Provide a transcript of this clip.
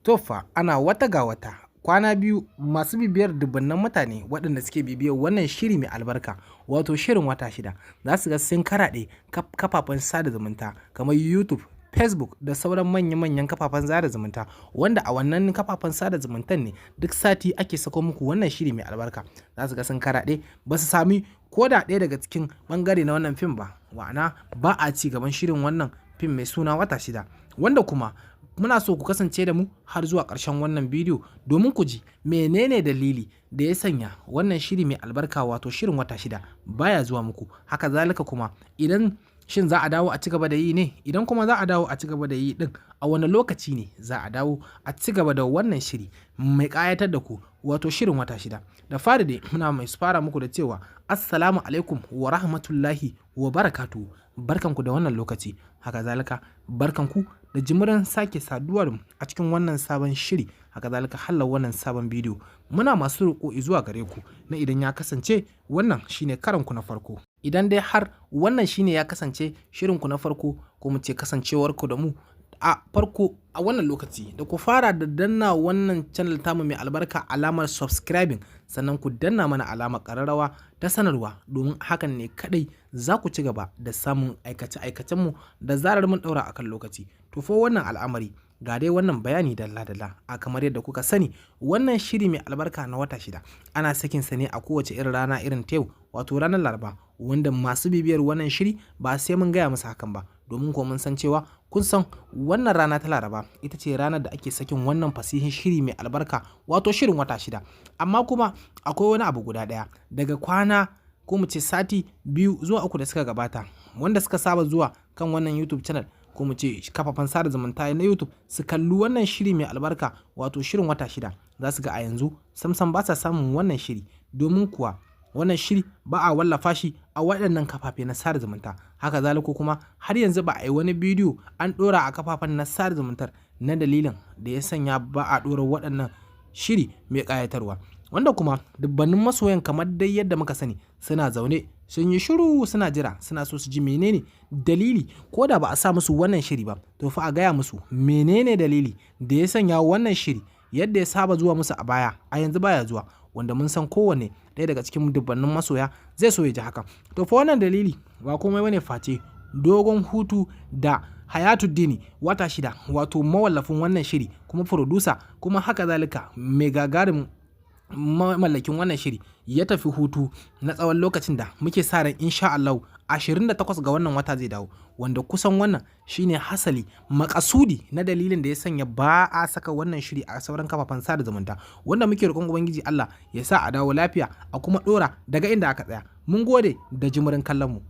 Tofa ana wata ga wata kwana biyu masu bibiyar dubunnan mutane waɗanda suke bibiyar wannan shiri mai albarka wato shirin wata shida za su ga sun karaɗe kafafen sada zumunta kamar YouTube, Facebook da sauran manya-manyan kafafen sada zumunta wanda a wannan kafafen sada zumuntan ne duk sati ake sako muku wannan shiri mai albarka. Za su ga sun karaɗe ba su sami ko da ɗaya daga cikin ɓangare na wannan fim ba, ma'ana ba a ci gaban shirin wannan fim mai suna wata shida, wanda kuma muna so ku kasance da mu har zuwa ƙarshen wannan bidiyo domin ku ji menene dalili da ya sanya wannan shiri mai albarka wato shirin wata shida baya zuwa muku. Haka zalika kuma idan shin za a dawo a ci gaba da yi ne, idan kuma za a dawo a ci gaba da yi din a wani lokaci ne za a dawo a ci gaba da wannan shiri mai ƙayatar da ku wato shirin wata shida. Da fari dai muna mai fara muku da cewa assalamu alaikum wa rahmatullahi wa barakatuhu, barkanku da wannan lokaci. Haka zalika barkanku da jimirin sake saduwar a cikin wannan sabon shiri, haka zalika hallar wannan sabon bidiyo. Muna masu roƙo zuwa gare ku na idan ya kasance wannan shine karanku na farko, idan dai har wannan shine ya kasance shirinku na farko ko mu ce kasancewarku da mu a farko a wannan lokaci, da ku fara da danna wannan channel tamu mai albarka alamar subscribing, sannan ku danna mana alamar ƙararrawa ta sanarwa domin hakan ne kadai za ku ci gaba da samun aikace-aikacenmu da zarar mun daura akan lokaci. To fa wannan al'amari ga dai wannan bayani dalla-dalla a kamar yadda kuka sani wannan shiri mai albarka na wata shida ana sakin sa ne a kowace irin rana irin ta yau wato ranar Laraba, wanda masu bibiyar wannan shiri ba sai mun gaya musu hakan ba domin ko mun san cewa kun san wannan rana ta Laraba ita ce ranar da ake sakin wannan fasihin shiri mai albarka wato shirin wata shida. Amma kuma akwai wani abu guda ɗaya daga kwana ko mu ce sati 2 zuwa 3 da suka gabata wanda suka saba zuwa kan wannan YouTube channel ko mu ce kafafen sada zumunta na YouTube su kalli wannan shiri mai albarka wato shirin wata shida, za su ga a yanzu samsam ba sa samun wannan shiri domin kuwa wannan shiri ba a wallafa shi a waɗannan kafafe na sada zumunta. Haka zalika kuma har yanzu ba a yi wani bidiyo an ɗora a kafafen na sada zumuntar na dalilin da ya sanya ba a ɗora waɗannan shiri mai ƙayatarwa, wanda kuma dubbannin masoyan kamar dai yadda muka sani suna zaune sun yi shiru suna jira, suna so su ji menene dalili ko da ba a sa musu wannan shiri ba to fa a gaya musu menene dalili da ya sanya wannan shiri yadda ya saba zuwa musu a baya a yanzu baya zuwa, wanda mun san kowanne ɗaya daga cikin dubbannin masoya zai so ya ji haka. To fa wannan dalili ba komai bane face dogon hutu da Hayatuddini wata shida wato mawallafin wannan shiri kuma producer kuma haka zalika mai gagarin mallakin wannan shiri ya tafi hutu na tsawon lokacin da muke sa ran insha Allah 28 ga wannan wata zai dawo, wanda kusan wannan shine hasali makasudi na dalilin da ya sanya ba a saka wannan shiri a sauran kafafen sada zumunta, wanda muke roƙon ubangiji Allah ya sa a dawo lafiya a kuma dora daga inda aka tsaya. Mun gode da jimirin kallon mu.